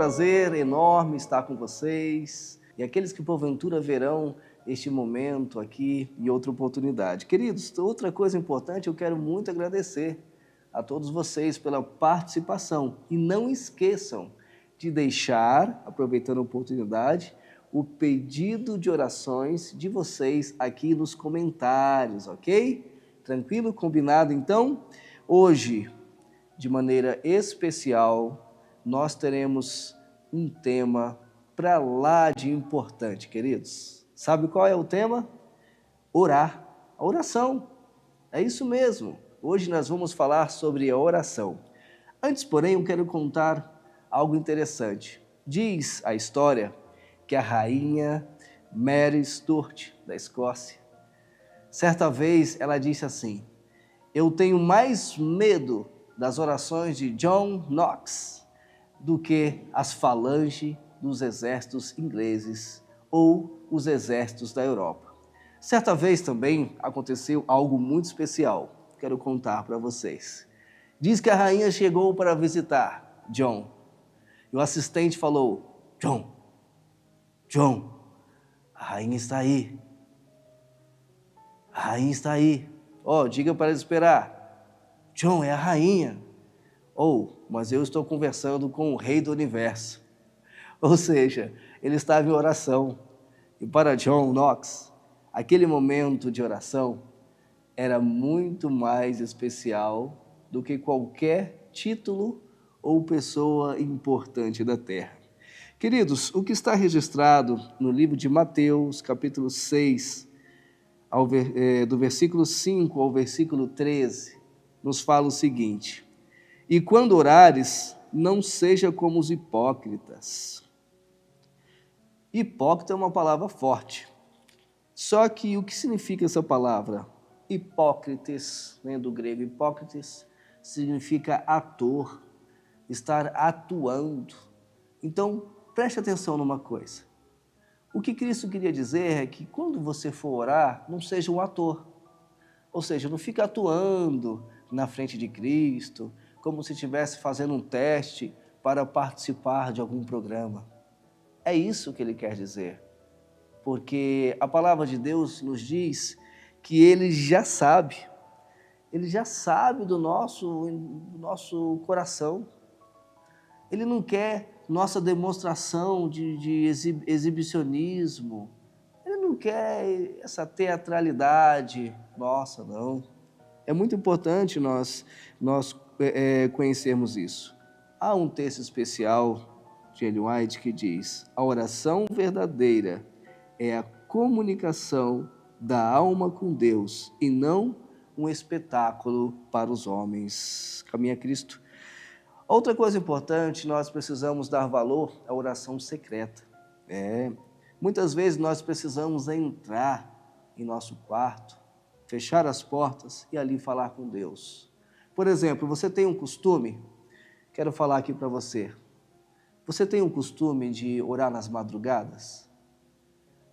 prazer enorme estar com vocês e aqueles que porventura verão este momento aqui e outra oportunidade. Queridos, outra coisa importante, eu quero muito agradecer a todos vocês pela participação e não esqueçam de deixar, aproveitando a oportunidade, o pedido de orações de vocês aqui nos comentários, ok? Tranquilo? Combinado então? Hoje, de maneira especial, nós teremos um tema para lá de importante, queridos. Sabe qual é o tema? Orar. A oração. É isso mesmo. Hoje nós vamos falar sobre a oração. Antes, porém, eu quero contar algo interessante. Diz a história que a rainha Mary Stuart, da Escócia, certa vez ela disse assim: eu tenho mais medo das orações de John Knox do que as falanges dos exércitos ingleses ou os exércitos da Europa. Certa vez também aconteceu algo muito especial, quero contar para vocês. Diz que a rainha chegou para visitar John e o assistente falou: John, a rainha está aí. A rainha está aí. Diga para ela esperar. John, é a rainha. Mas eu estou conversando com o rei do universo. Ou seja, ele estava em oração. E para John Knox, aquele momento de oração era muito mais especial do que qualquer título ou pessoa importante da terra. Queridos, o que está registrado no livro de Mateus, capítulo 6, do versículo 5 ao versículo 13, nos fala o seguinte: e quando orares, não seja como os hipócritas. Hipócrita é uma palavra forte. Só que o que significa essa palavra? Hipócrites, vem do grego hipócrites, significa ator, estar atuando. Então, preste atenção numa coisa. O que Cristo queria dizer é que quando você for orar, não seja um ator. Ou seja, não fique atuando na frente de Cristo, como se estivesse fazendo um teste para participar de algum programa. É isso que ele quer dizer. Porque a palavra de Deus nos diz que ele já sabe do nosso coração. Ele não quer nossa demonstração de exibicionismo. Ele não quer essa teatralidade nossa, não. É muito importante nós conhecermos isso. Há um texto especial de Ellen White que diz: a oração verdadeira é a comunicação da alma com Deus e não um espetáculo para os homens. Caminha Cristo. Outra coisa importante, nós precisamos dar valor à oração secreta. Muitas vezes nós precisamos entrar em nosso quarto, fechar as portas e ali falar com Deus. Por exemplo, você tem um costume, quero falar aqui para você, você tem um costume de orar nas madrugadas?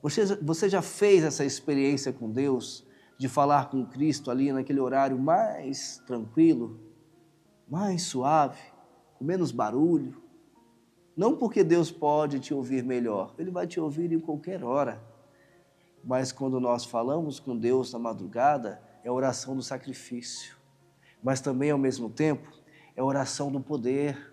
Você já fez essa experiência com Deus, de falar com Cristo ali naquele horário mais tranquilo, mais suave, com menos barulho? Não porque Deus pode te ouvir melhor, Ele vai te ouvir em qualquer hora. Mas quando nós falamos com Deus na madrugada, é a oração do sacrifício. Mas também, ao mesmo tempo, é a oração do poder.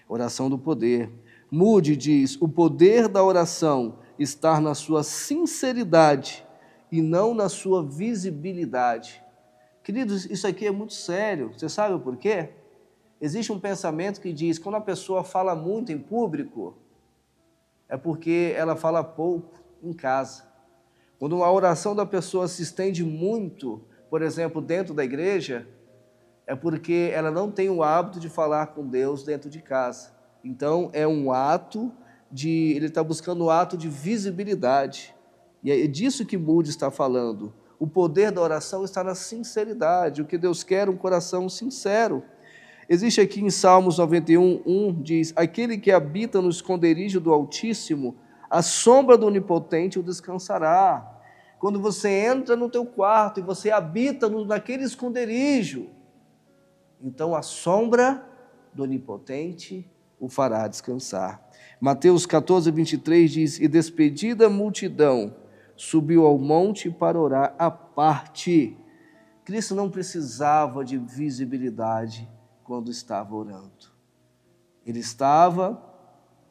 Oração do poder. Moody diz: o poder da oração está na sua sinceridade e não na sua visibilidade. Queridos, isso aqui é muito sério. Você sabe por quê? Existe um pensamento que diz que quando a pessoa fala muito em público, é porque ela fala pouco em casa. Quando a oração da pessoa se estende muito, por exemplo, dentro da igreja, é porque ela não tem o hábito de falar com Deus dentro de casa. Então, é um ato ele está buscando um ato de visibilidade. E é disso que Moody está falando. O poder da oração está na sinceridade. O que Deus quer é um coração sincero. Existe aqui em Salmos 91:1, diz: aquele que habita no esconderijo do Altíssimo, a sombra do Onipotente o descansará. Quando você entra no teu quarto e você habita naquele esconderijo, então a sombra do Onipotente o fará descansar. Mateus 14, 23 diz: e despedida a multidão, subiu ao monte para orar à parte. Cristo não precisava de visibilidade quando estava orando. Ele estava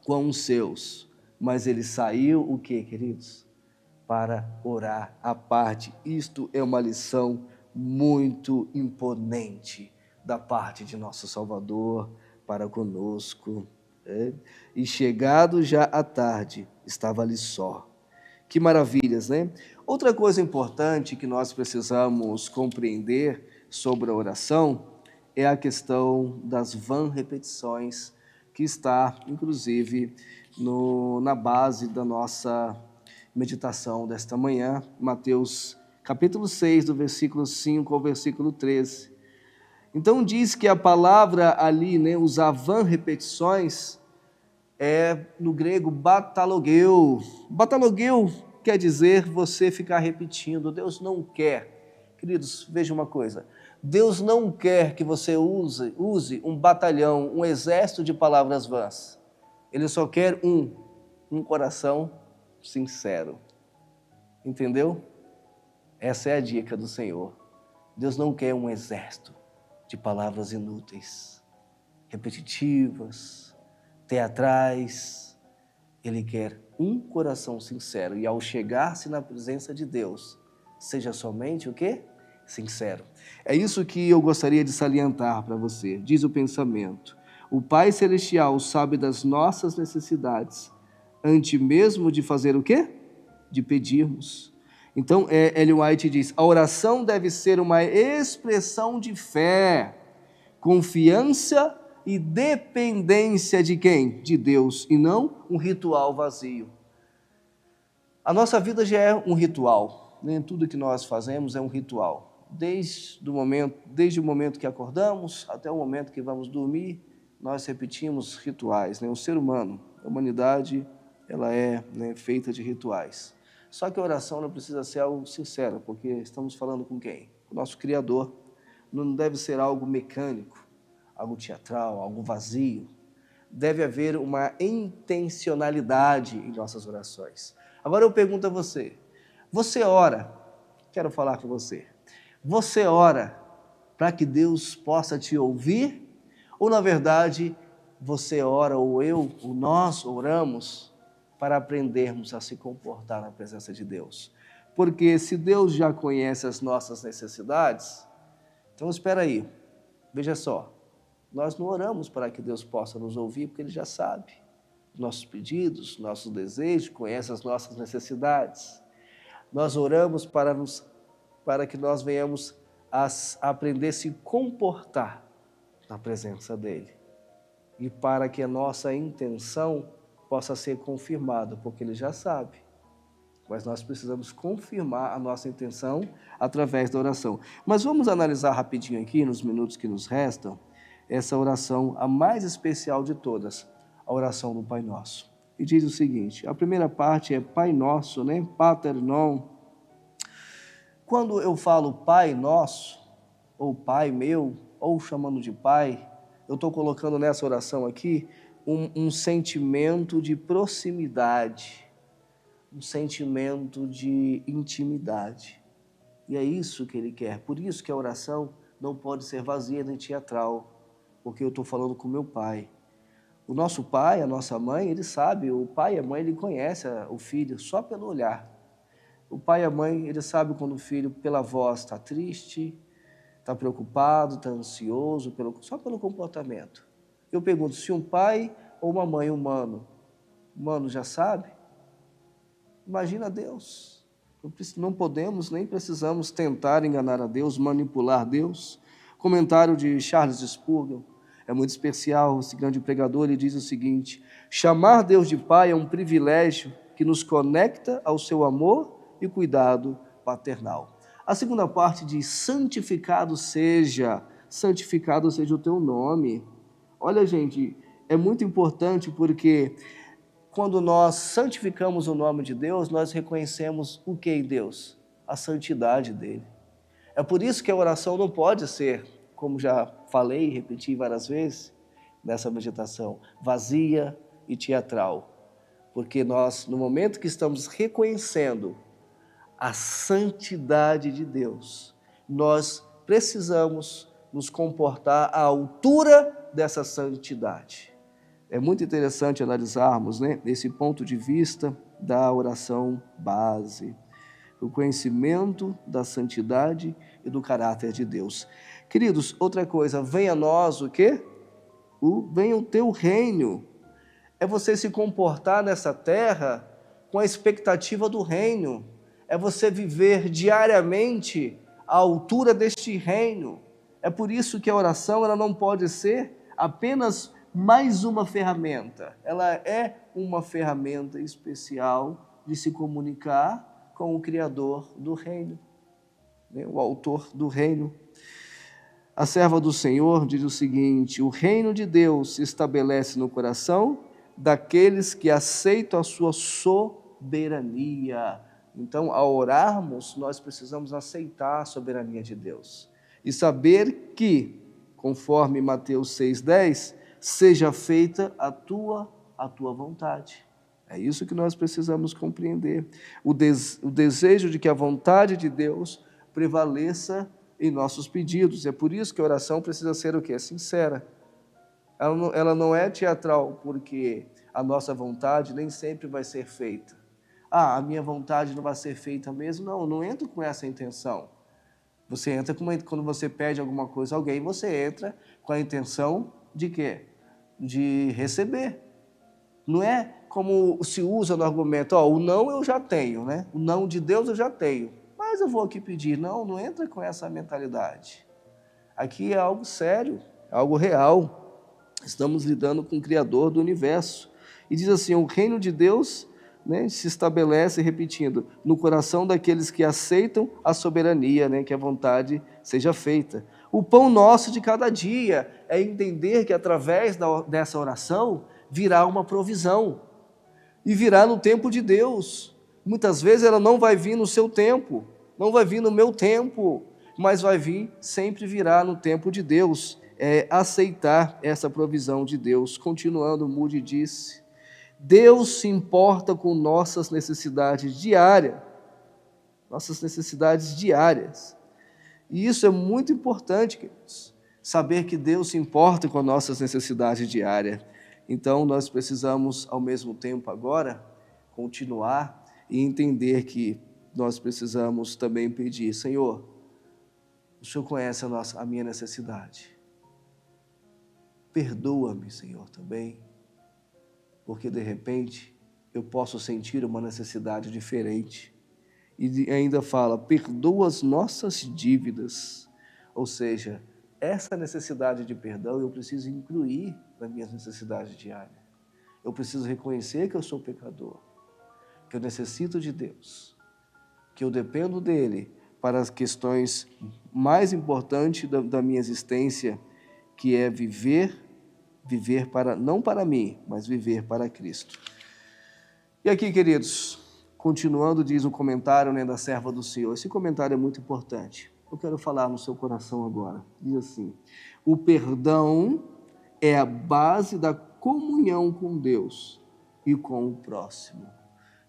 com os seus, mas ele saiu o quê, queridos? Para orar à parte. Isto é uma lição muito imponente da parte de nosso Salvador para conosco. E chegado já à tarde, estava ali só. Que maravilhas, né? Outra coisa importante que nós precisamos compreender sobre a oração é a questão das vãs repetições, que está, inclusive, na base da nossa meditação desta manhã, Mateus capítulo 6, do versículo 5 ao versículo 13. Então diz que a palavra ali, né, usar vãs repetições, é no grego batalogeu. Batalogeu quer dizer você ficar repetindo. Deus não quer. Queridos, veja uma coisa. Deus não quer que você use um batalhão, um exército de palavras vãs. Ele só quer um coração sincero. Entendeu? Essa é a dica do Senhor. Deus não quer um exército de palavras inúteis, repetitivas, teatrais. Ele quer um coração sincero. E ao chegar-se na presença de Deus, seja somente o quê? Sincero. É isso que eu gostaria de salientar para você. Diz o pensamento: o Pai Celestial sabe das nossas necessidades, antes mesmo de fazer o quê? De pedirmos. Então, Ellen White diz: a oração deve ser uma expressão de fé, confiança e dependência de quem? De Deus, e não um ritual vazio. A nossa vida já é um ritual, né? Tudo que nós fazemos é um ritual. Desde o momento que acordamos até o momento que vamos dormir, nós repetimos rituais, né? O ser humano, a humanidade, ela é, né, feita de rituais. Só que a oração não precisa ser algo sincero, porque estamos falando com quem? O nosso Criador. Não deve ser algo mecânico, algo teatral, algo vazio. Deve haver uma intencionalidade em nossas orações. Agora eu pergunto a você: você ora? Quero falar com você. Você ora para que Deus possa te ouvir? Ou, na verdade, você ora, ou nós oramos para aprendermos a se comportar na presença de Deus? Porque se Deus já conhece as nossas necessidades, então espera aí, veja só, nós não oramos para que Deus possa nos ouvir, porque Ele já sabe nossos pedidos, nossos desejos, conhece as nossas necessidades. Nós oramos para que nós venhamos a aprender a se comportar na presença dEle. E para que a nossa intenção possa ser confirmada, porque Ele já sabe. Mas nós precisamos confirmar a nossa intenção através da oração. Mas vamos analisar rapidinho aqui, nos minutos que nos restam, essa oração, a mais especial de todas, a oração do Pai Nosso. E diz o seguinte: a primeira parte é Pai Nosso, né? Pater non. Quando eu falo Pai Nosso, ou Pai meu, ou chamando de Pai, eu estou colocando nessa oração aqui um sentimento de proximidade, um sentimento de intimidade. E é isso que Ele quer. Por isso que a oração não pode ser vazia nem teatral, porque eu estou falando com meu Pai. O nosso pai, a nossa mãe, ele sabe, o pai e a mãe, ele conhece o filho só pelo olhar. O pai e a mãe, ele sabe quando o filho, pela voz, está triste, está preocupado, está ansioso, só pelo comportamento. Eu pergunto, se um pai ou uma mãe humano já sabe, imagina Deus. Não podemos nem precisamos tentar enganar a Deus, manipular Deus. Comentário de Charles Spurgeon, é muito especial, esse grande pregador, ele diz o seguinte: chamar Deus de Pai é um privilégio que nos conecta ao seu amor e cuidado paternal. A segunda parte diz: santificado seja o teu nome. Olha, gente, é muito importante porque quando nós santificamos o nome de Deus, nós reconhecemos o que em Deus? A santidade dele. É por isso que a oração não pode ser, como já falei e repeti várias vezes, nessa meditação, vazia e teatral. Porque nós, no momento que estamos reconhecendo a santidade de Deus, nós precisamos nos comportar à altura dessa santidade. É muito interessante analisarmos, esse ponto de vista da oração base, o conhecimento da santidade e do caráter de Deus. Queridos, outra coisa, venha a nós o quê? Venha o teu reino. É você se comportar nessa terra com a expectativa do reino. É você viver diariamente à altura deste reino. É por isso que a oração ela não pode ser apenas mais uma ferramenta. Ela é uma ferramenta especial de se comunicar com o Criador do reino, o autor do reino. A serva do Senhor diz o seguinte: o reino de Deus se estabelece no coração daqueles que aceitam a sua soberania. Então, ao orarmos, nós precisamos aceitar a soberania de Deus e saber que, conforme Mateus 6,10, seja feita a tua vontade. É isso que nós precisamos compreender. O desejo de que a vontade de Deus prevaleça em nossos pedidos. É por isso que a oração precisa ser o quê? Sincera. Ela não é teatral, porque a nossa vontade nem sempre vai ser feita. A minha vontade não vai ser feita mesmo? Não entra com essa intenção. Você entra quando você pede alguma coisa a alguém, você entra com a intenção de quê? De receber. Não é como se usa no argumento, o não eu já tenho, O não de Deus eu já tenho, mas eu vou aqui pedir. Não entra com essa mentalidade. Aqui é algo sério, algo real. Estamos lidando com o Criador do universo. E diz assim, o reino de Deus se estabelece, repetindo, no coração daqueles que aceitam a soberania, que a vontade seja feita. O pão nosso de cada dia é entender que através dessa oração virá uma provisão. E virá no tempo de Deus. Muitas vezes ela não vai vir no seu tempo, não vai vir no meu tempo, mas sempre virá no tempo de Deus. É aceitar essa provisão de Deus. Continuando, Moody disse, Deus se importa com nossas necessidades diárias. E isso é muito importante, queridos, saber que Deus se importa com nossas necessidades diárias. Então, nós precisamos, ao mesmo tempo agora, continuar e entender que nós precisamos também pedir, Senhor, o Senhor conhece a minha necessidade. Perdoa-me, Senhor, também, porque de repente eu posso sentir uma necessidade diferente. E ainda fala, perdoa as nossas dívidas. Ou seja, essa necessidade de perdão eu preciso incluir nas minhas necessidades diárias. Eu preciso reconhecer que eu sou pecador, que eu necessito de Deus, que eu dependo dele para as questões mais importantes da minha existência, que é viver para, não para mim, mas viver para Cristo. E aqui, queridos, continuando, diz o comentário da serva do Senhor. Esse comentário é muito importante. Eu quero falar no seu coração agora. Diz assim, o perdão é a base da comunhão com Deus e com o próximo.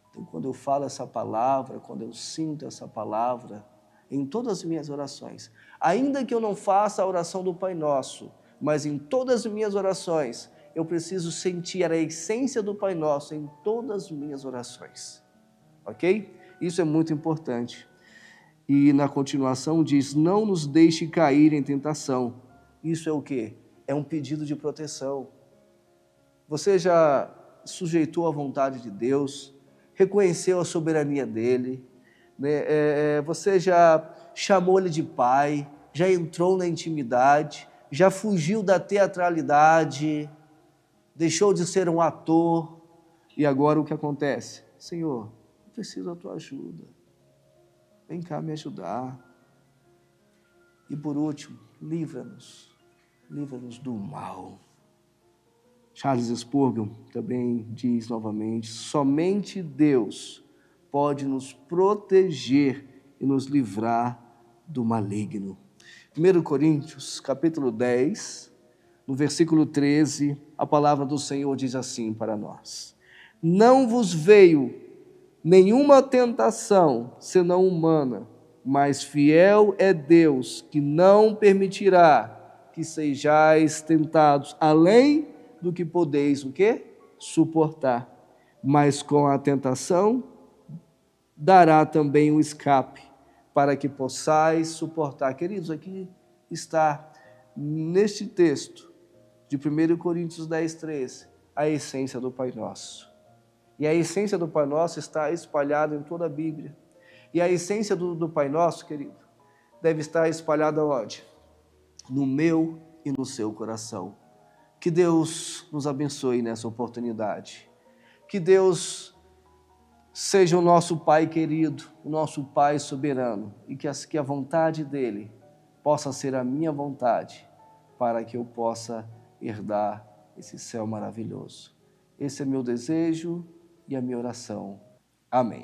Então, quando eu falo essa palavra, quando eu sinto essa palavra, em todas as minhas orações, ainda que eu não faça a oração do Pai Nosso, mas em todas as minhas orações, eu preciso sentir a essência do Pai Nosso em todas as minhas orações. Ok? Isso é muito importante. E na continuação diz, não nos deixe cair em tentação. Isso é o quê? É um pedido de proteção. Você já sujeitou à vontade de Deus, reconheceu a soberania dele, você já chamou ele de Pai, já entrou na intimidade, já fugiu da teatralidade, deixou de ser um ator, e agora o que acontece? Senhor, eu preciso da tua ajuda, vem cá me ajudar. E por último, livra-nos do mal. Charles Spurgeon também diz novamente, somente Deus pode nos proteger e nos livrar do maligno. 1 Coríntios, capítulo 10, no versículo 13, a palavra do Senhor diz assim para nós: não vos veio nenhuma tentação senão humana, mas fiel é Deus, que não permitirá que sejais tentados além do que podeis o quê? Suportar. Mas com a tentação dará também o escape, para que possais suportar. Queridos, aqui está, neste texto de 1 Coríntios 10, 13, a essência do Pai Nosso. E a essência do Pai Nosso está espalhada em toda a Bíblia. E a essência do Pai Nosso, querido, deve estar espalhada onde? No meu e no seu coração. Que Deus nos abençoe nessa oportunidade. Que Deus seja o nosso Pai querido, o nosso Pai soberano, e que a vontade dEle possa ser a minha vontade, para que eu possa herdar esse céu maravilhoso. Esse é meu desejo e a minha oração. Amém.